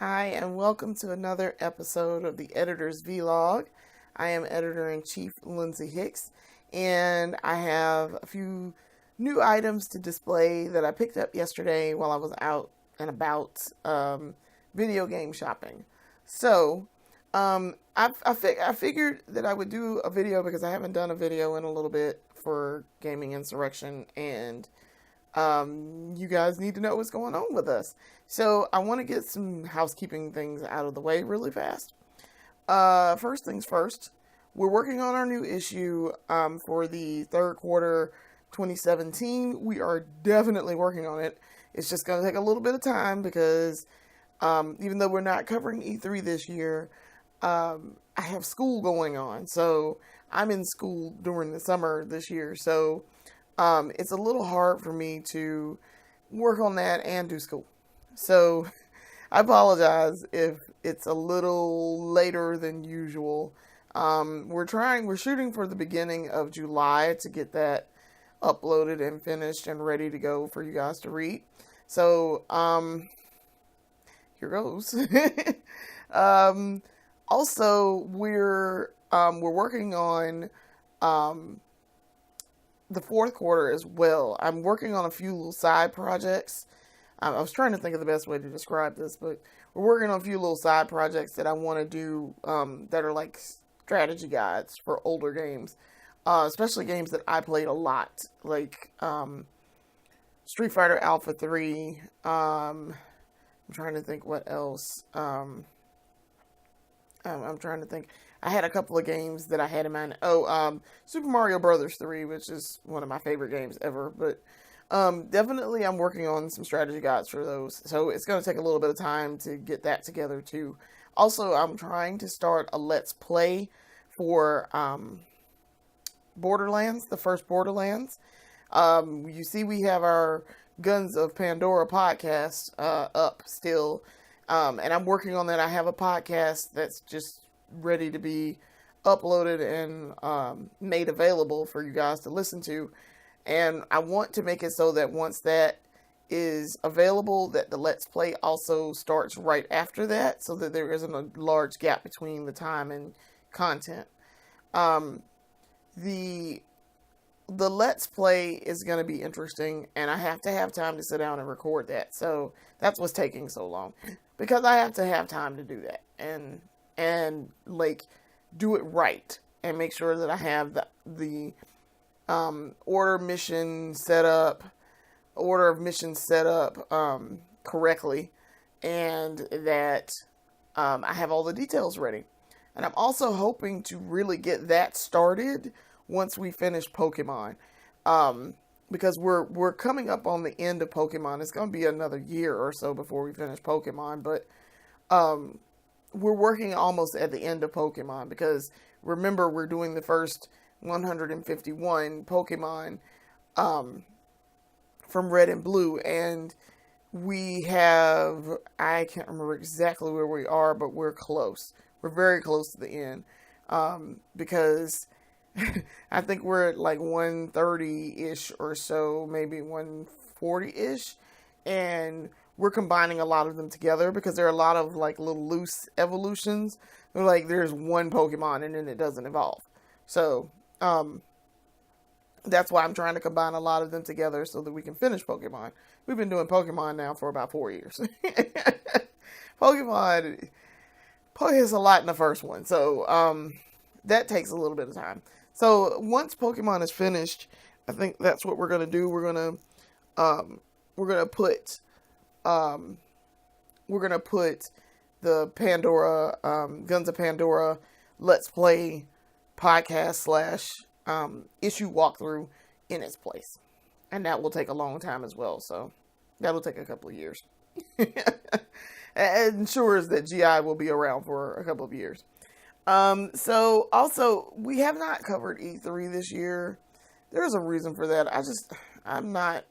Hi, and welcome to another episode of the Editor's Vlog. I am Editor-in-Chief Lyndsey Hicks, and I have a few new items to display that I picked up yesterday while I was out and about video game shopping. So, I figured that I would do a video because I haven't done a video in a little bit for Gaming Insurrection, and you guys need to know what's going on with us. So I want to get some housekeeping things out of the way really fast. First things first, we're working on our new issue for the third quarter 2017. We are definitely working on it. It's just going to take a little bit of time because even though we're not covering E3 this year, I have school going on. So I'm in school during the summer this year. So it's a little hard for me to work on that and do school. So I apologize if it's a little later than usual. We're shooting for the beginning of July to get that uploaded and finished and ready to go for you guys to read. So, here goes. Also, we're working on, the fourth quarter as well. I'm working on a few little side projects. I was trying to think of the best way to describe this, but we're working on a few little side projects that I want to do that are like strategy guides for older games, especially games that I played a lot, like Street Fighter Alpha 3. I'm trying to think what else. I'm trying to think. I had a couple of games that I had in mind. Super Mario Brothers 3, which is one of my favorite games ever. But definitely I'm working on some strategy guides for those. So it's going to take a little bit of time to get that together too. Also, I'm trying to start a Let's Play for Borderlands, the first Borderlands. You see we have our Guns of Pandora podcast up still. And I'm working on that. I have a podcast that's just ready to be uploaded and made available for you guys to listen to. And I want to make it so that once that is available, that the Let's Play also starts right after that, so that there isn't a large gap between the time and content. The Let's Play is going to be interesting, and I have to have time to sit down and record that. So that's what's taking so long, because I have to have time to do that and like do it right and make sure that I have the order of mission set up correctly, and that I have all the details ready. And I'm also hoping to really get that started once we finish Pokemon, because we're coming up on the end of Pokemon. It's going to be another year or so before we finish Pokemon, but we're working almost at the end of Pokemon, because remember, we're doing the first 151 Pokemon from Red and Blue, and we have, I can't remember exactly where we are, but we're close. We're very close to the end, because I think we're at like 130-ish or so, maybe 140-ish, and we're combining a lot of them together because there are a lot of like little loose evolutions. They're like, there's one Pokemon and then it doesn't evolve. So, that's why I'm trying to combine a lot of them together so that we can finish Pokemon. We've been doing Pokemon now for about 4 years. Pokemon is a lot in the first one. So, that takes a little bit of time. So once Pokemon is finished, I think that's what we're going to do. We're going to put the Pandora, Guns of Pandora Let's Play podcast / issue walkthrough in its place. And that will take a long time as well. So that'll take a couple of years. And ensures that GI will be around for a couple of years. So also, we have not covered E3 this year. There's a reason for that. I'm not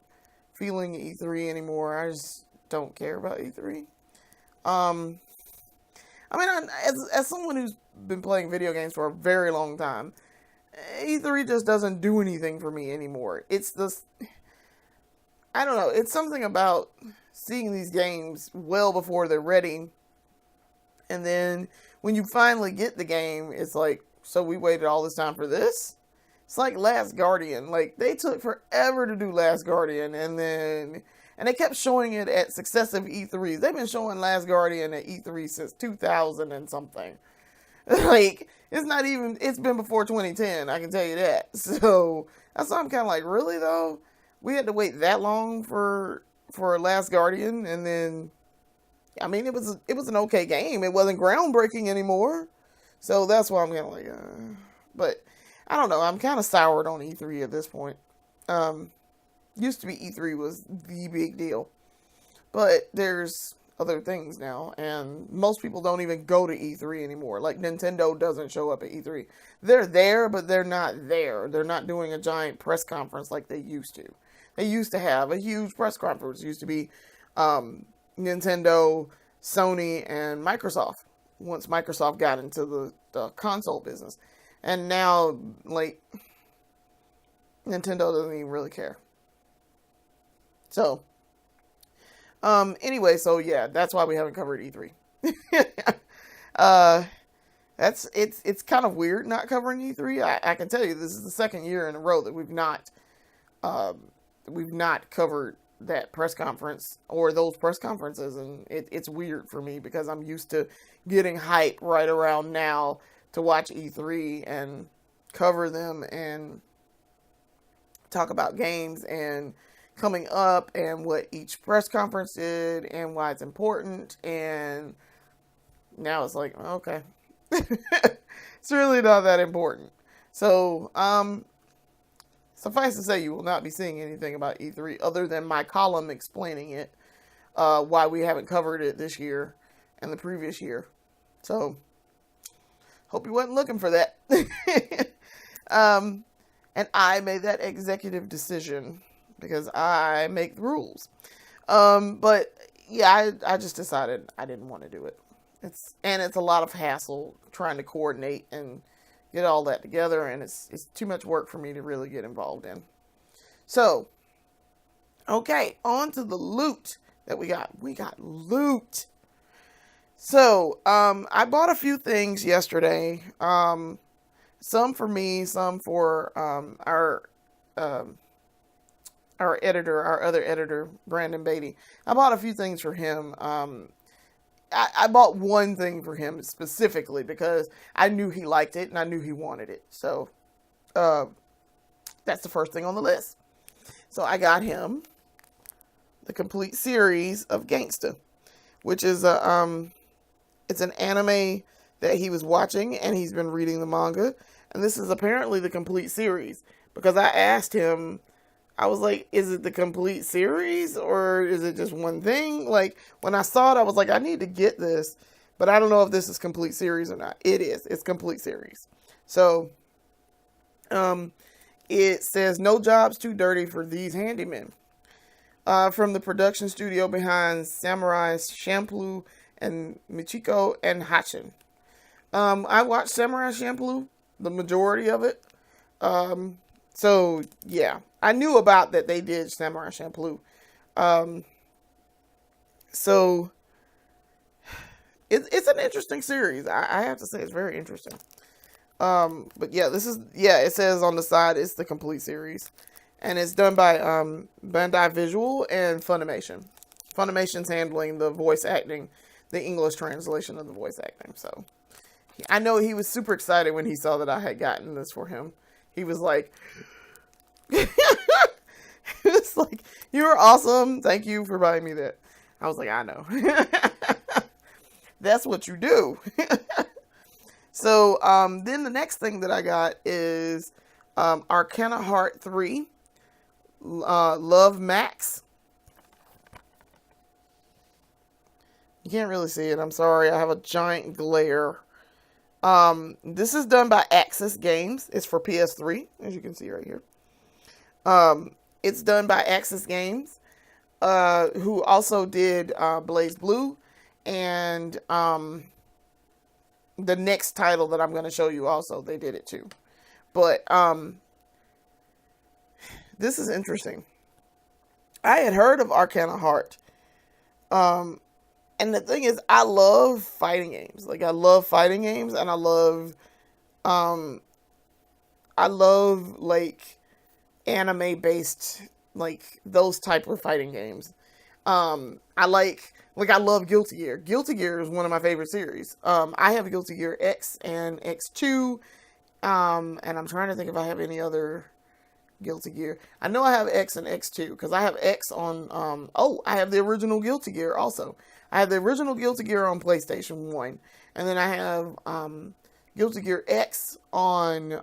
feeling E3 anymore. I just don't care about E3. As someone who's been playing video games for a very long time, E3 just doesn't do anything for me anymore. It's this, I don't know, it's something about seeing these games well before they're ready And then when you finally get the game, it's like, so we waited all this time for this? It's like Last Guardian. Like, they took forever to do Last Guardian, and they kept showing it at successive E3s. They've been showing Last Guardian at E3 since 2000 and something. Like, it's been before 2010, I can tell you that. So, that's why I'm kind of like, really though? We had to wait that long for Last Guardian, and then, I mean, it was an okay game. It wasn't groundbreaking anymore. So that's why I'm kind of like, but I don't know. I'm kind of soured on E3 at this point. Used to be E3 was the big deal, but there's other things now, and most people don't even go to E3 anymore. Like, Nintendo doesn't show up at E3. They're there, but they're not there. They're not doing a giant press conference like they used to. They used to have a huge press conference. It used to be Nintendo, Sony, and Microsoft. Once Microsoft got into the console business. And now, like, Nintendo doesn't even really care. So, anyway, so yeah, that's why we haven't covered E3. It's kind of weird not covering E3. I can tell you this is the second year in a row that we've not covered that press conference or those press conferences, and it's weird for me because I'm used to getting hype right around now to watch E3 and cover them and talk about games and coming up and what each press conference did and why it's important. And now it's like, okay, it's really not that important. So, suffice to say, you will not be seeing anything about E3 other than my column explaining it, why we haven't covered it this year and the previous year. So, hope you wasn't looking for that. And I made that executive decision because I make the rules. But yeah, I just decided I didn't want to do it. It's a lot of hassle trying to coordinate and get all that together, and it's too much work for me to really get involved in. So, okay, on to the loot that we got. We got loot. So, I bought a few things yesterday. Some for me, some for our other editor, Brandon Beatty. I bought a few things for him. I bought one thing for him specifically because I knew he liked it and I knew he wanted it. So, that's the first thing on the list. So I got him the complete series of Gangsta, which is it's an anime that he was watching and he's been reading the manga. And this is apparently the complete series because I asked him, I was like, is it the complete series or is it just one thing? Like, when I saw it, I was like, I need to get this, but I don't know if this is complete series or not. It is. It's complete series. So, it says, no job's too dirty for these handymen. From the production studio behind Samurai Champloo and Michiko and Hachin. I watched Samurai Champloo, the majority of it. So, yeah. I knew about that they did Samurai Champloo. So, it's an interesting series. I have to say it's very interesting. But yeah, it says on the side it's the complete series. And it's done by Bandai Visual and Funimation. Funimation's handling the voice acting, the English translation of the voice acting. So, I know he was super excited when he saw that I had gotten this for him. He was like... It's like, you're awesome. Thank you for buying me that. I was like, I know. That's what you do. So, then the next thing that I got is Arcana Heart 3, Love Max. You can't really see it. I'm sorry. I have a giant glare. This is done by Axis Games. It's for PS3, as you can see right here. It's done by Axis Games, who also did Blaze Blue, and the next title that I'm going to show you also, they did it too. But this is interesting. I had heard of Arcana Heart, And the thing is, I love fighting games. Like, I love fighting games, and um, I love like anime based, like those type of fighting games. I like I love Guilty Gear. Guilty Gear is one of my favorite series. I have Guilty Gear X and X2. And I'm trying to think if I have any other Guilty Gear. I know I have X and X2 because I have X on. I have the original Guilty Gear also. I have the original Guilty Gear on PlayStation 1, and then I have Guilty Gear X on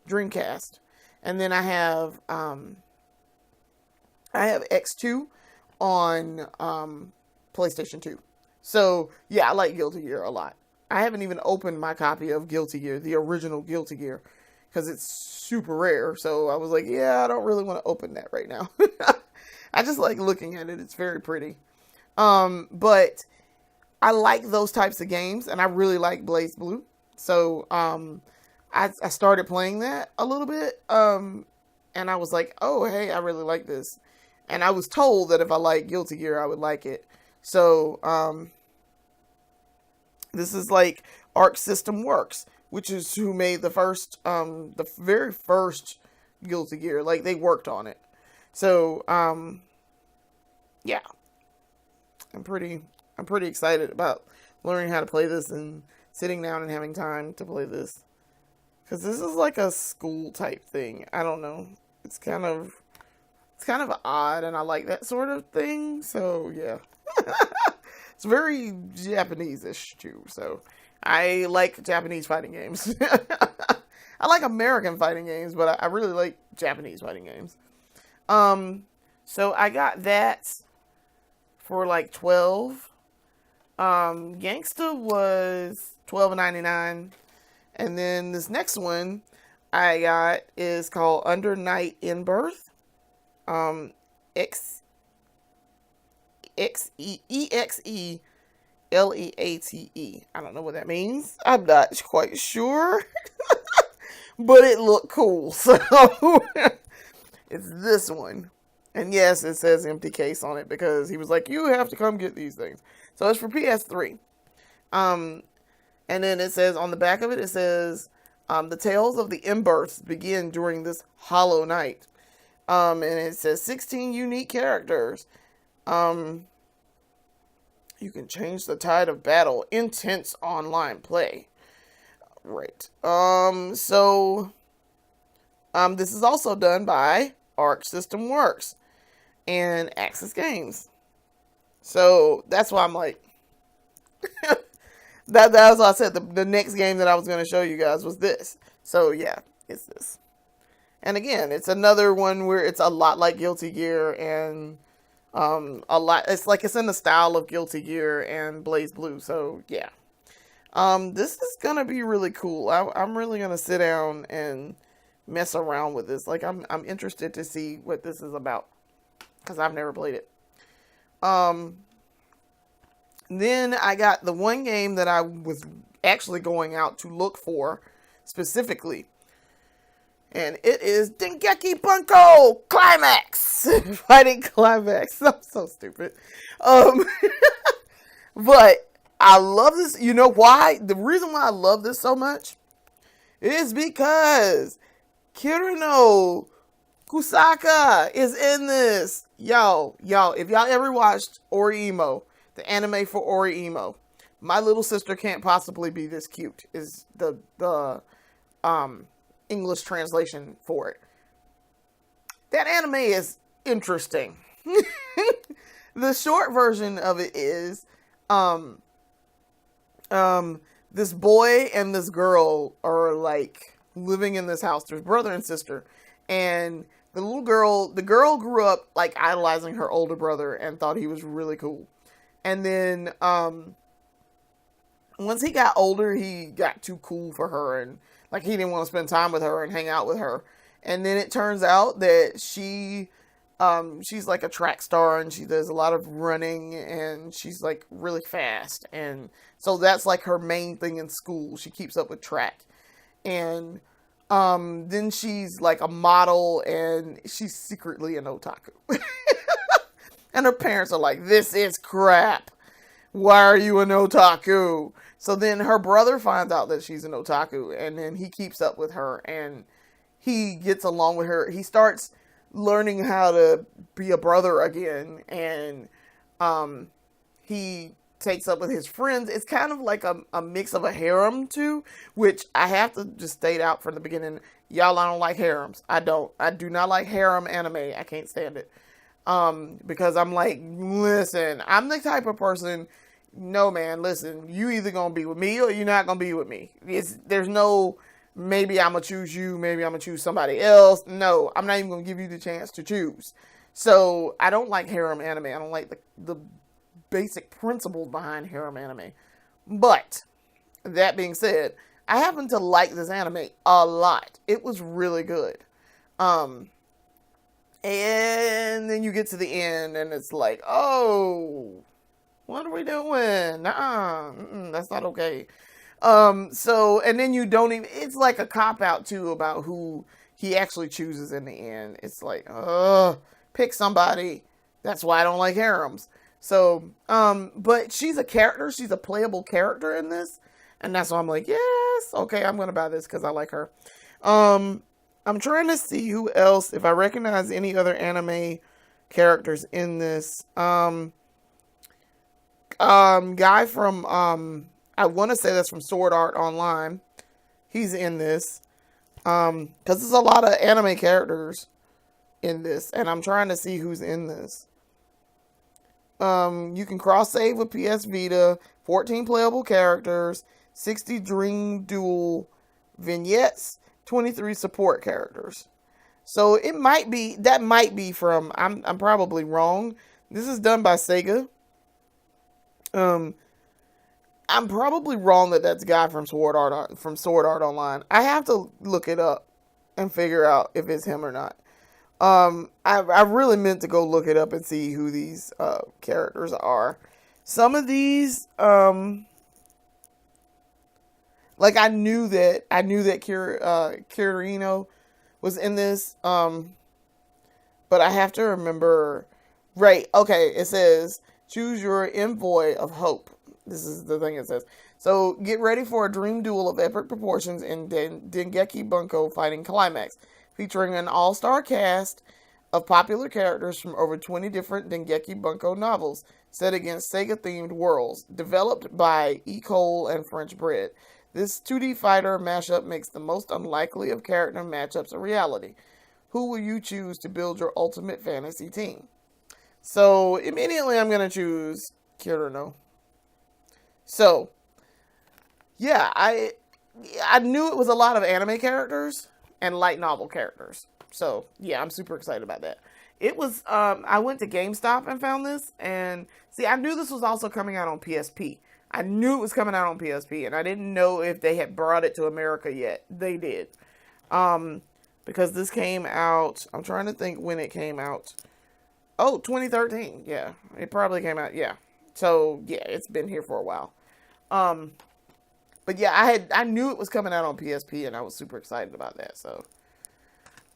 Dreamcast, and then I have X2 on PlayStation 2. So yeah, I like Guilty Gear a lot. I haven't even opened my copy of Guilty Gear, the original Guilty Gear, because it's super rare. So I was like, yeah, I don't really want to open that right now. I just like looking at it. It's very pretty. But I like those types of games, and I really like Blaze Blue. So I started playing that a little bit, and I was like, oh, hey, I really like this. And I was told that if I like Guilty Gear, I would like it. So this is like Arc System Works, which is who made the very first Guilty Gear. Like, they worked on it. So yeah, I'm pretty excited about learning how to play this and sitting down and having time to play this. Because this is like a school type thing. I don't know. It's kind of odd, and I like that sort of thing. So yeah, it's very Japanese-ish too. So I like Japanese fighting games. I like American fighting games, but I really like Japanese fighting games. So I got that for like 12. Gangsta was $12.99. And then this next one I got is called Under Night in Birth. EXE LEATE. I don't know what that means. I'm not quite sure. But it looked cool. So it's this one. And yes, it says empty case on it because he was like, you have to come get these things. So it's for PS3. And then it says on the back of it, it says, the tales of the in-births begin during this hollow night. And it says 16 unique characters. You can change the tide of battle. Intense online play. Right. This is also done by Arc System Works and Axis Games. So that's why I'm like, that's why I said the next game that I was going to show you guys was this. So yeah, it's this. And again, it's another one where it's a lot like Guilty Gear and it's in the style of Guilty Gear and Blaze Blue. So yeah. This is gonna be really cool. I'm really gonna sit down and mess around with this. Like, I'm interested to see what this is about because I've never played it. Then I got the one game that I was actually going out to look for specifically, and it is Dengeki Bunko Climax. Fighting Climax. I'm so stupid. But I love this. You know why? The reason why I love this so much is because Kirino Kusaka is in this. Yo, if y'all ever watched Orimo, the anime for Orimo, my little sister can't possibly be this cute is the English translation for it. That anime is interesting. The short version of it is this boy and this girl are like living in this house. There's brother and sister, and the girl grew up like idolizing her older brother and thought he was really cool. And then once he got older, he got too cool for her, and like he didn't want to spend time with her and hang out with her. And then it turns out that she's like a track star, and she does a lot of running, and she's like really fast, and so that's like her main thing in school. She keeps up with track. And then she's like a model, and she's secretly an otaku. And her parents are like, this is crap. Why are you an otaku? So then her brother finds out that she's an otaku, and then he keeps up with her, and he gets along with her. He starts learning how to be a brother again, and he takes up with his friends. It's kind of like a mix of a harem too, which I have to just state out from the beginning. Y'all, I don't like harems. I do not like harem anime. I can't stand it. Because I'm like, listen, I'm the type of person, no man, listen, you either gonna be with me or you're not gonna be with me. There's no, maybe I'm gonna choose you, maybe I'm gonna choose somebody else. No, I'm not even gonna give you the chance to choose. So I don't like harem anime. I don't like the basic principles behind harem anime. But that being said, I happen to like this anime a lot. It was really good. And then you get to the end and it's like, oh, what are we doing? That's not okay. So, and then you don't even, it's like a cop out too about who he actually chooses in the end. It's like, pick somebody. That's why I don't like harems. So, but she's a character. She's a playable character in this. And that's why I'm like, yes, okay, I'm going to buy this because I like her. I'm trying to see who else, if I recognize any other anime characters in this. Guy from, I want to say that's from Sword Art Online. He's in this. Because there's a lot of anime characters in this. And I'm trying to see who's in this. You can cross-save with PS Vita, 14 playable characters, 60 Dream Duel vignettes, 23 support characters. So it might be, that might be from, I'm probably wrong. This is done by Sega. I'm probably wrong that's a guy from Sword Art Online. I have to look it up and figure out if it's him or not. I really meant to go look it up and see who these characters are. Some of these, like I knew that Kirino was in this, but I have to remember. Right, okay, it says choose your envoy of hope. This is the thing it says. So get ready for a dream duel of epic proportions in Dengeki Bunko Fighting Climax, featuring an all-star cast of popular characters from over 20 different Dengeki Bunko novels set against Sega-themed worlds, developed by E. Cole and French Bread. This 2D fighter mashup makes the most unlikely of character matchups a reality. Who will you choose to build your ultimate fantasy team? So, immediately I'm going to choose Kirino. So, yeah, I knew it was a lot of anime characters and light novel characters. So, yeah, I'm super excited about that. It was, I went to GameStop and found this, and see, I knew this was also coming out on PSP. I knew it was coming out on PSP, and I didn't know if they had brought it to America yet. They did. Because this came out, I'm trying to think when it came out. Oh, 2013. Yeah, it probably came out. Yeah. So, yeah, it's been here for a while. But yeah, I knew it was coming out on PSP, and I was super excited about that. So,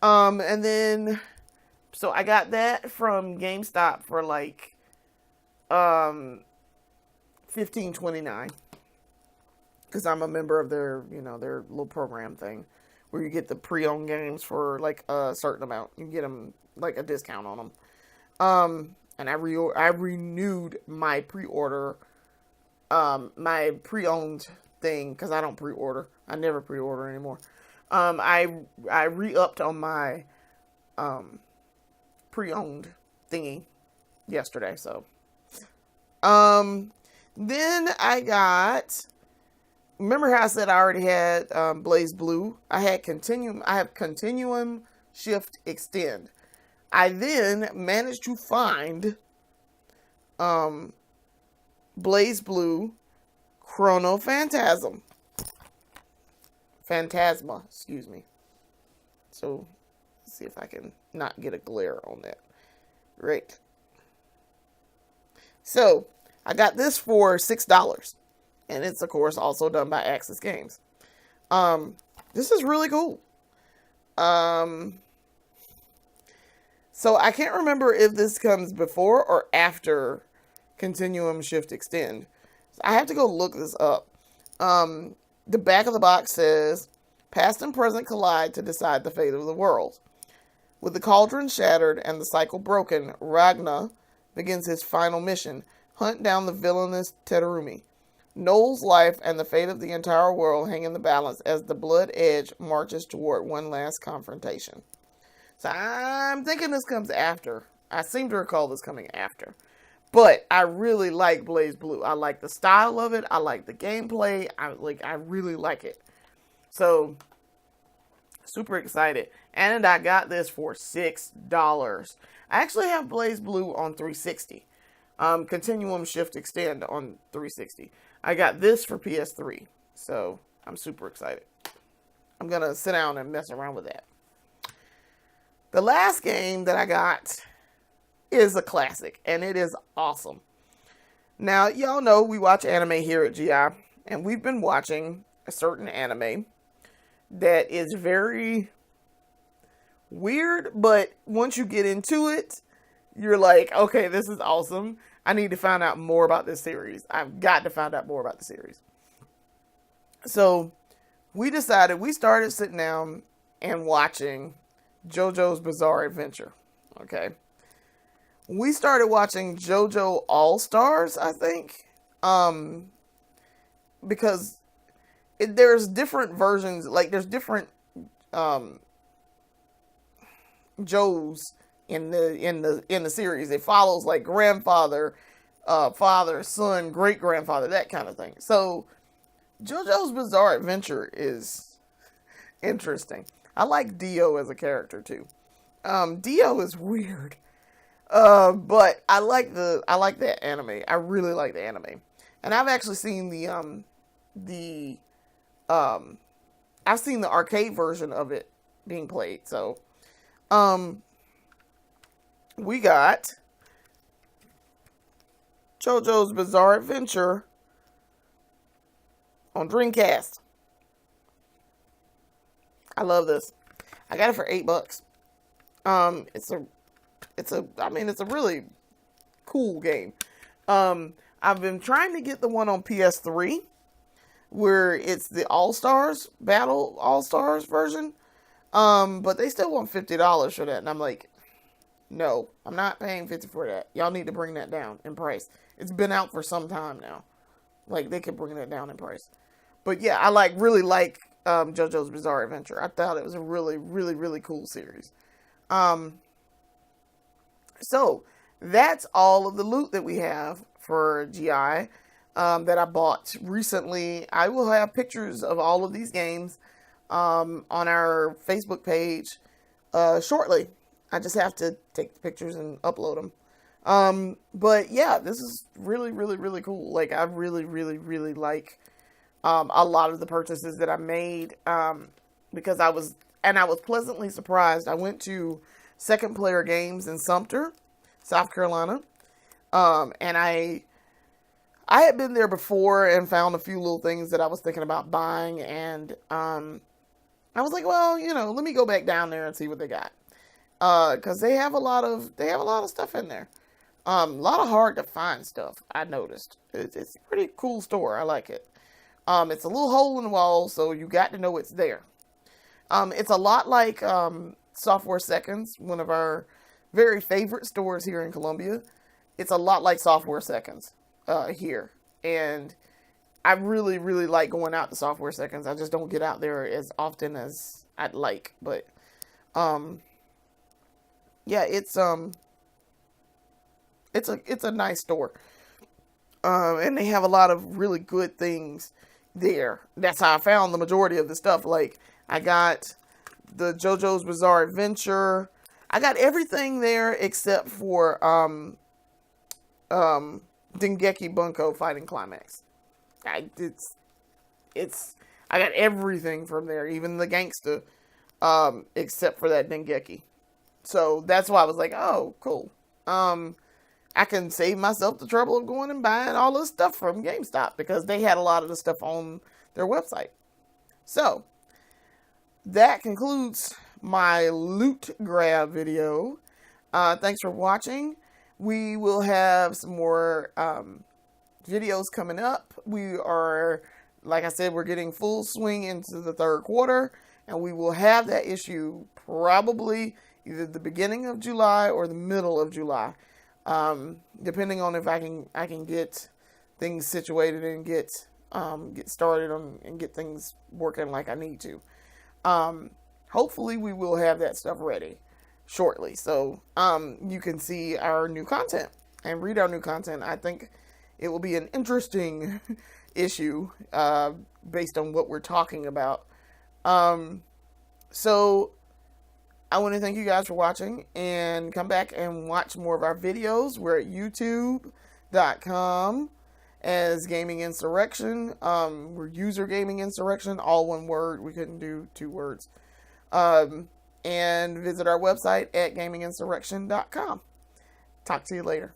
and then, so I got that from GameStop for like, $15.29, because I'm a member of their, their little program thing, where you get the pre-owned games for like a certain amount. You get them like a discount on them. And I renewed my pre-order, my pre-owned thing, because I don't pre-order. I never pre-order anymore. I re-upped on my pre-owned thingy yesterday. So, then I got. Remember how I said I already had Blaze Blue? I have Continuum Shift Extend. I then managed to find Blaze Blue Chrono Phantasma, excuse me. So, let's see if I can not get a glare on that. Right. So, I got this for $6. And it's, of course, also done by Axis Games. This is really cool. So I can't remember if this comes before or after Continuum Shift Extend. I have to go look this up. The back of the box says, past and present collide to decide the fate of the world. With the cauldron shattered and the cycle broken, Ragnar begins his final mission, hunt down the villainous Tederumi. Noel's life and the fate of the entire world hang in the balance as the Blood Edge marches toward one last confrontation. So I'm thinking this comes after. I seem to recall this coming after. But I really like BlazBlue. I like the style of it. I like the gameplay. I really like it. So, super excited. And I got this for $6. I actually have BlazBlue on 360. Continuum Shift Extend on 360. I got this for PS3. So, I'm super excited. I'm going to sit down and mess around with that. The last game that I got is a classic, and it is awesome. Now, y'all know we watch anime here at GI, and we've been watching a certain anime that is very weird, but once you get into it, you're like, okay, this is awesome. I need to find out more about this series. I've got to find out more about the series. So, we started sitting down and watching JoJo's Bizarre Adventure, okay? We started watching JoJo All-Stars, I think, because there's different versions, like there's different Joes in the series. It follows like grandfather, father, son, great grandfather, that kind of thing. So JoJo's Bizarre Adventure is interesting. I like Dio as a character too. Dio is weird. But I like that anime. I really like the anime. And I've actually seen I've seen the arcade version of it being played. So, we got JoJo's Bizarre Adventure on Dreamcast. I love this. I got it for $8. It's a really cool game. I've been trying to get the one on PS3 where it's the All-Stars Battle All-Stars version. But they still want $50 for that. And I'm like, no, I'm not paying $50 for that. Y'all need to bring that down in price. It's been out for some time now. Like, they could bring that down in price. But yeah, I really like JoJo's Bizarre Adventure. I thought it was a really, really, really cool series. So, that's all of the loot that we have for GI that I bought recently. I will have pictures of all of these games on our Facebook page shortly. I just have to take the pictures and upload them. But yeah, this is really, really, really cool. Like, I really, really, really like a lot of the purchases that I made because I was pleasantly surprised. I went to Second Player Games in Sumter, South Carolina, and I had been there before and found a few little things that I was thinking about buying, and I was like, well, let me go back down there and see what they got, because they have a lot of stuff in there, a lot of hard to find stuff. I noticed it's a pretty cool store. I like it. It's a little hole in the wall, so you got to know it's there. It's a lot like Software Seconds, one of our very favorite stores here in Columbia. It's a lot like Software Seconds here. And I really, really like going out to Software Seconds. I just don't get out there as often as I'd like. But, yeah, it's a nice store. And they have a lot of really good things there. That's how I found the majority of the stuff. Like, I got the JoJo's Bizarre Adventure. I got everything there except for Dengeki Bunko Fighting Climax. I got everything from there, even the gangsta, except for that Dengeki. So that's why I was like, oh, cool. I can save myself the trouble of going and buying all this stuff from GameStop because they had a lot of the stuff on their website. So, that concludes my loot grab video. Thanks for watching. We will have some more videos coming up. We are, like I said, we're getting full swing into the third quarter, and we will have that issue probably either the beginning of July or the middle of July, depending on if I can get things situated and get started on and get things working like I need to. Hopefully we will have that stuff ready shortly, so you can see our new content and read our new content. I think it will be an interesting issue based on what we're talking about. So I want to thank you guys for watching, and come back and watch more of our videos. We're at youtube.com as Gaming Insurrection. We're User Gaming Insurrection, all one word. We couldn't do two words. And visit our website at gaminginsurrection.com. Talk to you later.